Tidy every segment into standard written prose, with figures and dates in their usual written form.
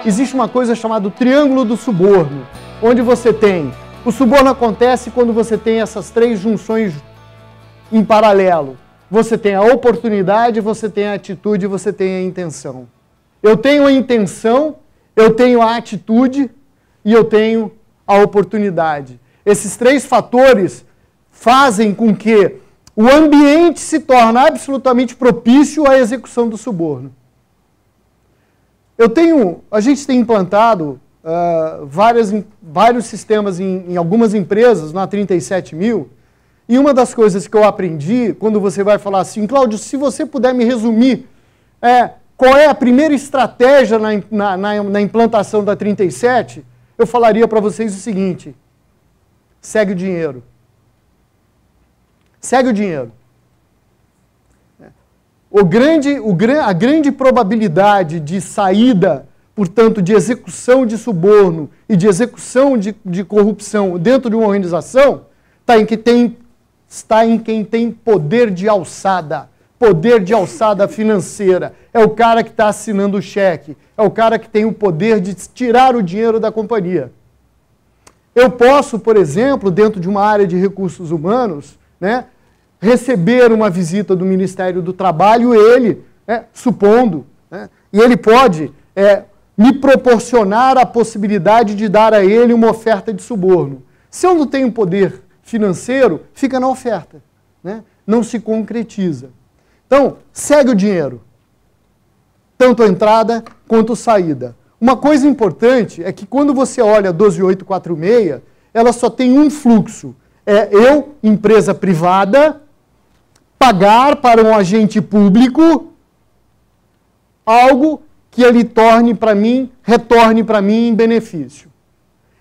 existe uma coisa chamada triângulo do suborno, onde você tem... O suborno acontece quando você tem essas três junções em paralelo. Você tem a oportunidade, você tem a atitude e você tem a intenção. Eu tenho a intenção, eu tenho a atitude e eu tenho a oportunidade. Esses três fatores fazem com que o ambiente se torne absolutamente propício à execução do suborno. A gente tem implantado vários sistemas em algumas empresas, na 37.000, e uma das coisas que eu aprendi, quando você vai falar assim, Cláudio, se você puder me resumir qual é a primeira estratégia na implantação da 37, eu falaria para vocês o seguinte: segue o dinheiro. Segue o dinheiro. A grande probabilidade de saída, portanto, de execução de suborno e de execução de corrupção dentro de uma organização está em quem tem poder de alçada financeira. É o cara que está assinando o cheque, é o cara que tem o poder de tirar o dinheiro da companhia. Eu posso, por exemplo, dentro de uma área de recursos humanos, receber uma visita do Ministério do Trabalho, supondo, e ele pode me proporcionar a possibilidade de dar a ele uma oferta de suborno. Se eu não tenho poder financeiro, fica na oferta, não se concretiza. Então, segue o dinheiro, tanto a entrada quanto a saída. Uma coisa importante é que quando você olha a 12846, ela só tem um fluxo. Eu, empresa privada, pagar para um agente público algo que ele retorne para mim em benefício.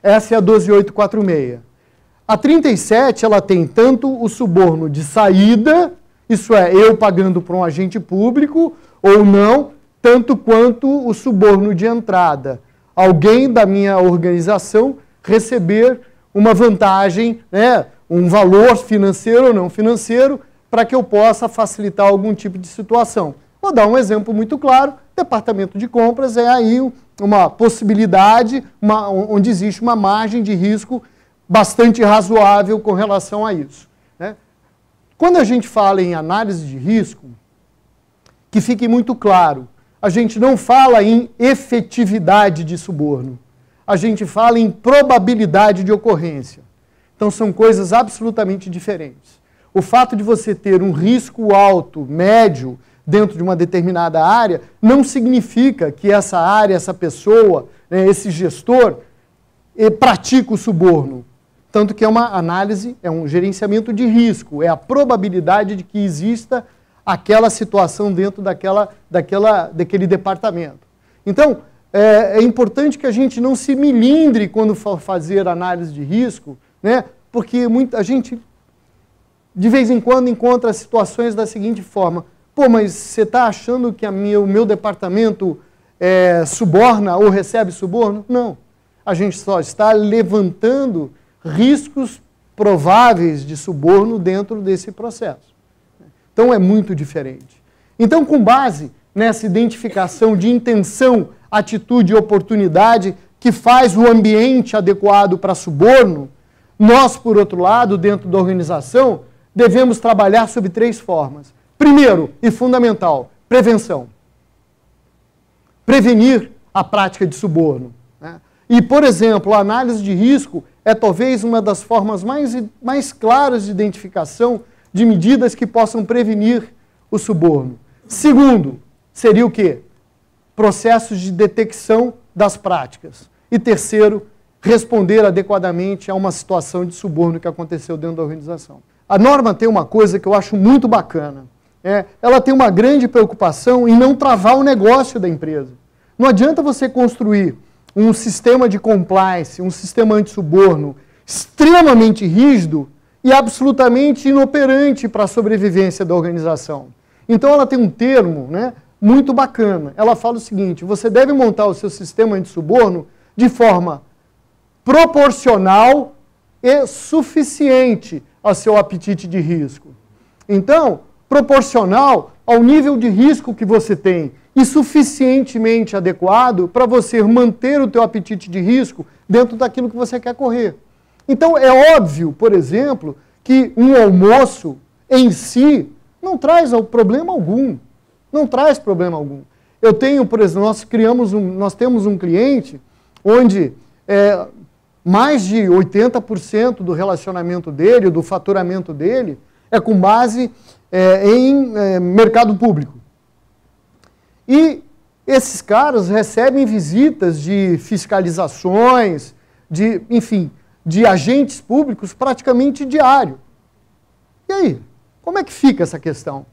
Essa é a 12846. A 37, ela tem tanto o suborno de saída, isso é, eu pagando para um agente público, ou não, tanto quanto o suborno de entrada. Alguém da minha organização receber uma vantagem, um valor financeiro ou não financeiro, para que eu possa facilitar algum tipo de situação. Vou dar um exemplo muito claro. Departamento de compras é aí uma possibilidade, onde existe uma margem de risco bastante razoável com relação a isso. Quando a gente fala em análise de risco, que fique muito claro, a gente não fala em efetividade de suborno, a gente fala em probabilidade de ocorrência. Então são coisas absolutamente diferentes. O fato de você ter um risco alto, médio, dentro de uma determinada área, não significa que essa área, essa pessoa, esse gestor, pratica o suborno. Tanto que é uma análise, é um gerenciamento de risco, é a probabilidade de que exista aquela situação dentro daquele departamento. Então, é importante que a gente não se milindre quando for fazer análise de risco, porque a gente, de vez em quando, encontra situações da seguinte forma: pô, mas você está achando que o meu departamento suborna ou recebe suborno? Não. A gente só está levantando riscos prováveis de suborno dentro desse processo. Então é muito diferente. Então, com base nessa identificação de intenção, atitude e oportunidade que faz o ambiente adequado para suborno, nós, por outro lado, dentro da organização, devemos trabalhar sob três formas. Primeiro, e fundamental, prevenção. Prevenir a prática de suborno. E, por exemplo, a análise de risco é talvez uma das formas mais claras de identificação de medidas que possam prevenir o suborno. Segundo, seria o quê? Processos de detecção das práticas. E terceiro, responder adequadamente a uma situação de suborno que aconteceu dentro da organização. A norma tem uma coisa que eu acho muito bacana. Ela tem uma grande preocupação em não travar o negócio da empresa. Não adianta você construir um sistema de compliance, um sistema anti-suborno extremamente rígido e absolutamente inoperante para a sobrevivência da organização. Então ela tem um termo muito bacana. Ela fala o seguinte: você deve montar o seu sistema anti-suborno de forma proporcional e suficiente ao seu apetite de risco. Então, proporcional ao nível de risco que você tem e suficientemente adequado para você manter o teu apetite de risco dentro daquilo que você quer correr. Então, é óbvio, por exemplo, que um almoço em si não traz problema algum. Não traz problema algum. Eu tenho, por exemplo, nós temos um cliente onde mais de 80% do relacionamento dele, do faturamento dele, é com base em mercado público. E esses caras recebem visitas de fiscalizações, enfim, de agentes públicos praticamente diário. E aí, como é que fica essa questão?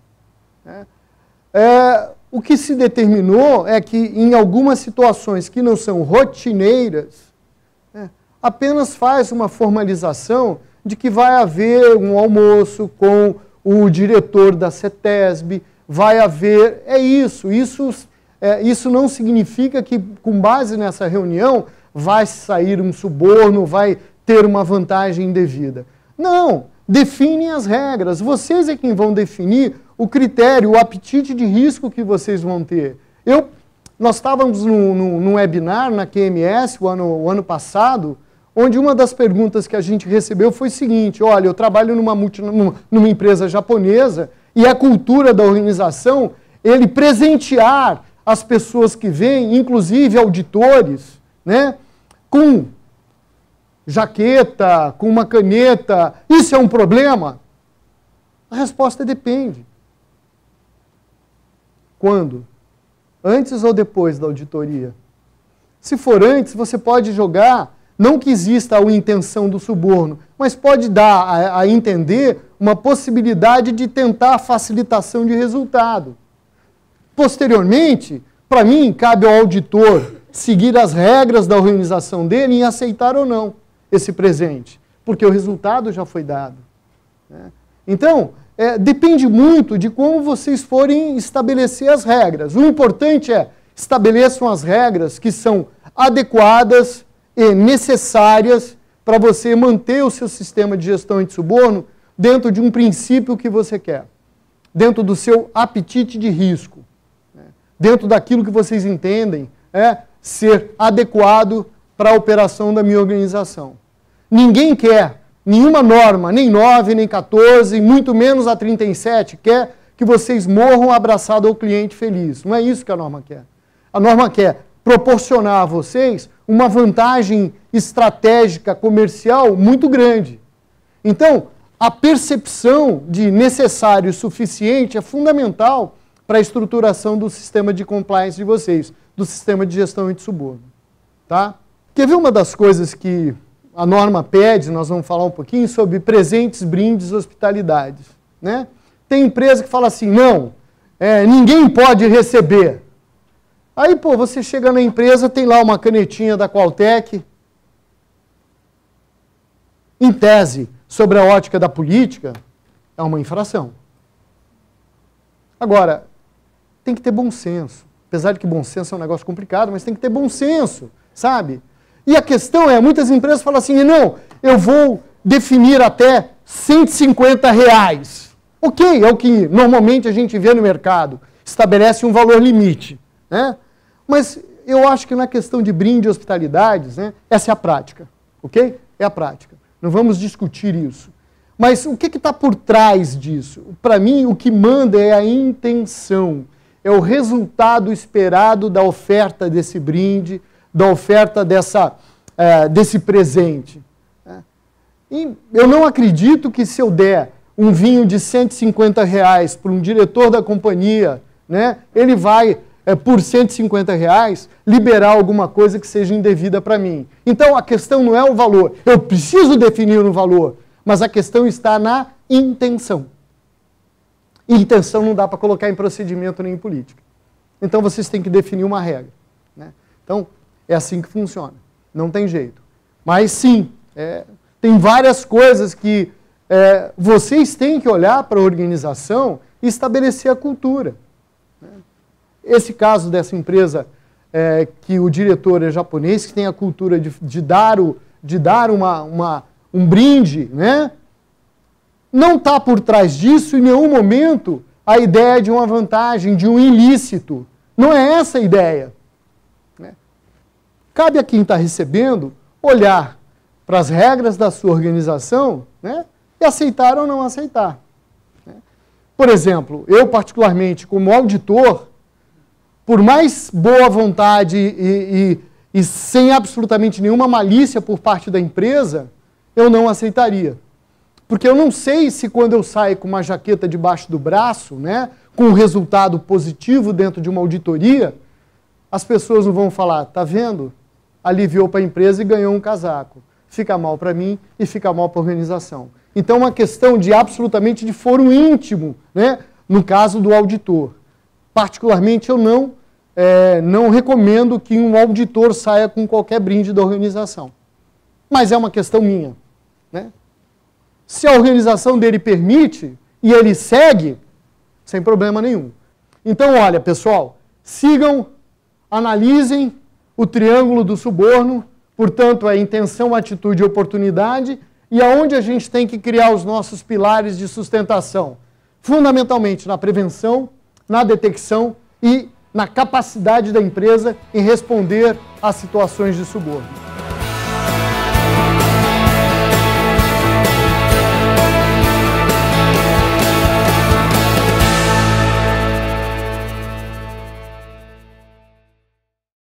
O que se determinou é que em algumas situações que não são rotineiras, apenas faz uma formalização de que vai haver um almoço com o diretor da CETESB, vai haver... Isso não significa que, com base nessa reunião, vai sair um suborno, vai ter uma vantagem indevida. Não, definem as regras. Vocês é quem vão definir o critério, o apetite de risco que vocês vão ter. Nós estávamos num webinar na QMS o ano passado, onde uma das perguntas que a gente recebeu foi o seguinte: olha, eu trabalho numa empresa japonesa e a cultura da organização, ele presentear as pessoas que vêm, inclusive auditores, né, com jaqueta, com uma caneta, isso é um problema? A resposta é depende. Quando? Antes ou depois da auditoria? Se for antes, você pode jogar, não que exista a intenção do suborno, mas pode dar a entender uma possibilidade de tentar facilitação de resultado. Posteriormente, para mim, cabe ao auditor seguir as regras da organização dele em aceitar ou não esse presente, porque o resultado já foi dado. Então, depende muito de como vocês forem estabelecer as regras. O importante é estabeleçam as regras que são adequadas e necessárias para você manter o seu sistema de gestão anti-suborno dentro de um princípio que você quer, dentro do seu apetite de risco, dentro daquilo que vocês entendem ser adequado para a operação da minha organização. Ninguém quer, nenhuma norma, nem 9, nem 14, muito menos a 37, quer que vocês morram abraçados ao cliente feliz. Não é isso que a norma quer. A norma quer proporcionar a vocês uma vantagem estratégica comercial muito grande. Então, a percepção de necessário e suficiente é fundamental para a estruturação do sistema de compliance de vocês, do sistema de gestão anti-suborno. Tá? Quer ver uma das coisas que a norma pede? Nós vamos falar um pouquinho sobre presentes, brindes, hospitalidades. Né? Tem empresa que fala assim, não, ninguém pode receber. Aí, pô, você chega na empresa, tem lá uma canetinha da Qualtech, em tese, sobre a ótica da política, é uma infração. Agora, tem que ter bom senso. Apesar de que bom senso é um negócio complicado, mas tem que ter bom senso, sabe? E a questão é, muitas empresas falam assim, não, eu vou definir até R$150. Ok, é o que normalmente a gente vê no mercado. Estabelece um valor limite, né? Mas eu acho que na questão de brinde e hospitalidades, né, essa é a prática, ok? É a prática. Não vamos discutir isso. Mas o que está por trás disso? Para mim, o que manda é a intenção, é o resultado esperado da oferta desse brinde, da oferta desse presente. E eu não acredito que se eu der um vinho de R$150 para um diretor da companhia, né, ele vai, por R$150, liberar alguma coisa que seja indevida para mim. Então, a questão não é o valor. Eu preciso definir um valor, mas a questão está na intenção. E intenção não dá para colocar em procedimento nem em política. Então, vocês têm que definir uma regra. Né? Então, é assim que funciona. Não tem jeito. Mas, sim, tem várias coisas que vocês têm que olhar para a organização e estabelecer a cultura. Esse caso dessa empresa, que o diretor é japonês, que tem a cultura de dar um brinde, né? Não está por trás disso, em nenhum momento, a ideia de uma vantagem, de um ilícito. Não é essa a ideia. Cabe a quem está recebendo olhar para as regras da sua organização, e aceitar ou não aceitar. Por exemplo, eu particularmente, como auditor, por mais boa vontade e sem absolutamente nenhuma malícia por parte da empresa, eu não aceitaria. Porque eu não sei se quando eu saio com uma jaqueta debaixo do braço, com um resultado positivo dentro de uma auditoria, as pessoas não vão falar, tá vendo? Aliviou para a empresa e ganhou um casaco. Fica mal para mim e fica mal para a organização. Então, é uma questão de absolutamente de foro íntimo, no caso do auditor. Particularmente, eu não recomendo que um auditor saia com qualquer brinde da organização. Mas é uma questão minha. Se a organização dele permite e ele segue, sem problema nenhum. Então, olha, pessoal, sigam, analisem o triângulo do suborno, portanto, é intenção, atitude e oportunidade, e aonde a gente tem que criar os nossos pilares de sustentação? Fundamentalmente na prevenção, na detecção e na capacidade da empresa em responder às situações de suborno.